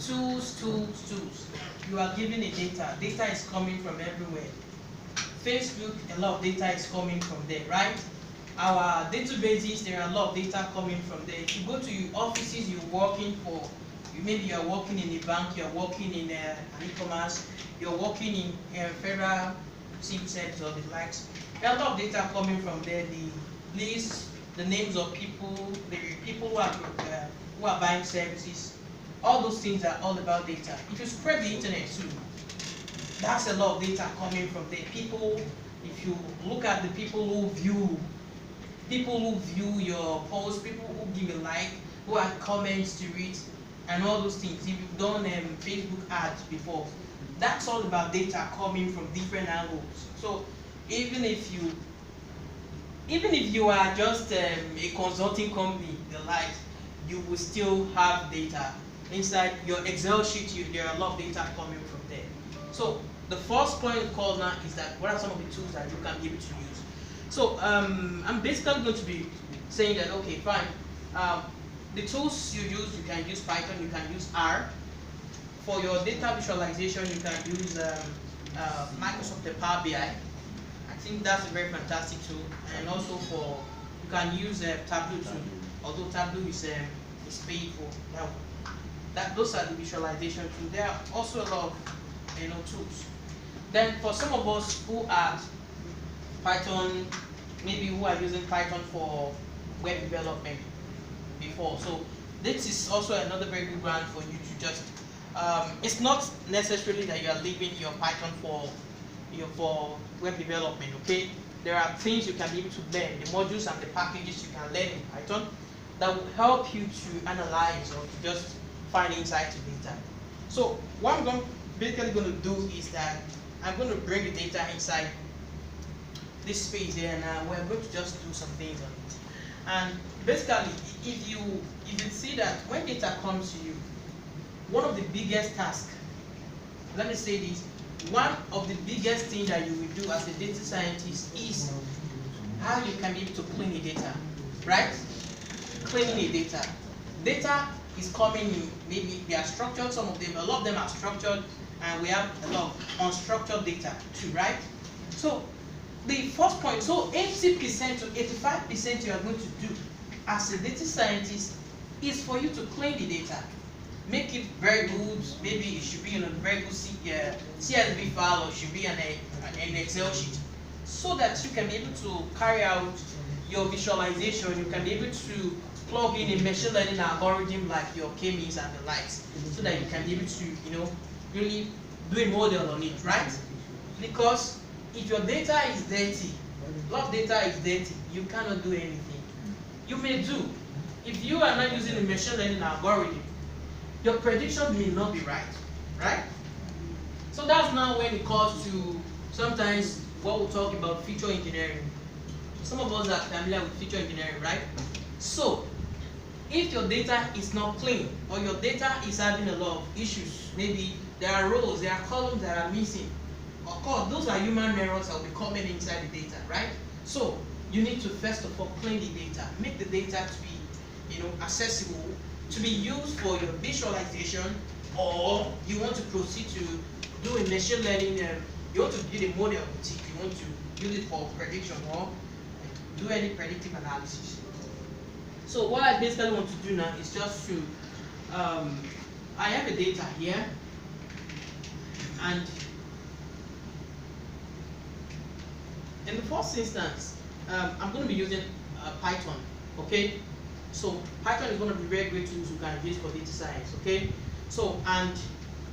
Tools. You are given a data. Data is coming from everywhere. Facebook, a lot of data is coming from there, right? Our databases, there are a lot of data coming from there. If you go to your offices you're working for, maybe you are working in a bank, you are working in an e-commerce, you're working in federal civil service or the likes. There are a lot of data coming from there. The lists, the names of people, the people who are buying services. All those things are all about data. If you spread the internet too, that's a lot of data coming from there. People, if you look at the people who view your posts, people who give a like, who add comments to it, and all those things. If you've done Facebook ads before, that's all about data coming from different angles. So even if you are just a consulting company, the like, you will still have data. Inside your Excel sheet, there are a lot of data coming from there. So the first point called now is that what are some of the tools that you can be able to use? So I'm basically going to be saying that, okay, fine. The tools you use, you can use Python, you can use R. For your data visualization, you can use Microsoft Power BI. I think that's a very fantastic tool. And also you can use Tableau too. Although Tableau is paid for that one. Those are the visualization tools. There are also a lot of tools. Then for some of us who are Python, maybe who are using Python for web development before, so this is also another very good ground for you to just. It's not necessarily that you are leaving your Python for web development. Okay, there are things you can be able to learn, the modules and the packages you can learn in Python that will help you to analyze or to just find insight to data. So what I'm basically going to do is that I'm going to bring the data inside this space here, and we're going to just do some things on it. And basically, if you see that when data comes to you, one of the biggest tasks, let me say this, one of the biggest things that you will do as a data scientist is how you can be able to clean the data, right? Cleaning the data. Data is coming in, maybe they are structured, some of them, a lot of them are structured, and we have a lot of unstructured data too, right? So the first point, so 80% to 85% you are going to do as a data scientist is for you to clean the data. Make it very good. Maybe it should be in a very good CSV file, or it should be an Excel sheet, so that you can be able to carry out your visualization. You can be able to plug in a machine learning algorithm like your K-means and the likes, so that you can be able to, really do a model on it, right? Because if your data is dirty, a lot of data is dirty, you cannot do anything. You may do. If you are not using a machine learning algorithm, your prediction may not be right, right? So that's now when it comes to sometimes what we'll talk about feature engineering. Some of us are familiar with feature engineering, right? So if your data is not clean, or your data is having a lot of issues, maybe there are rows, there are columns that are missing, of course those are human errors that will be coming inside the data, right? So you need to first of all clean the data, make the data to be accessible, to be used for your visualization, or you want to proceed to do a machine learning, you want to build a model with it, you want to use it for prediction or do any predictive analysis. So what I basically want to do now is just to, I have a data here, and in the first instance, I'm going to be using Python, okay? So Python is one of the very great tools you can use for data science, okay? So, and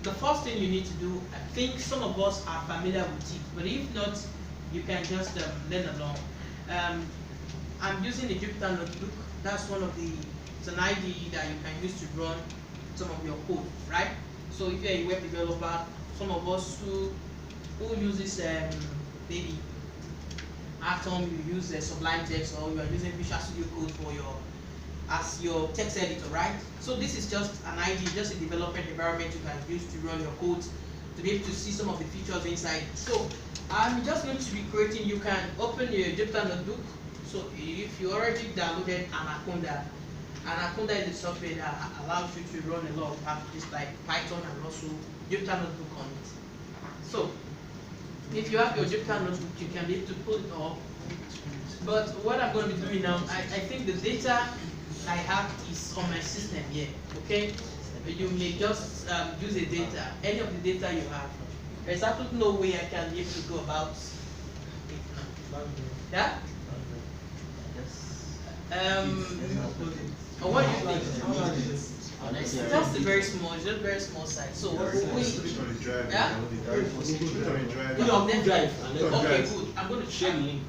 the first thing you need to do, I think some of us are familiar with it, but if not, you can just learn along. I'm using the Jupyter Notebook. That's one of it's an IDE that you can use to run some of your code, right? So if you're a web developer, some of us who uses maybe Atom, you use Sublime Text, or you are using Visual Studio Code for as your text editor, right? So this is just an IDE, just a development environment you can use to run your code, to be able to see some of the features inside. So I'm just going to be creating, you can open your Jupyter Notebook. So if you already downloaded Anaconda, Anaconda is a software that allows you to run a lot of packages like Python and also Jupyter Notebook on it. So if you have your Jupyter Notebook, you can be able to pull it up. But what I'm going to be doing now, I think the data I have is on my system here. Okay, you may just use a data, any of the data you have. There's absolutely no way I can be able to go about it now. Yeah. What do you think? It's just a very small, just very small size. So yeah. Drive. Okay, good. I'm going to share the link.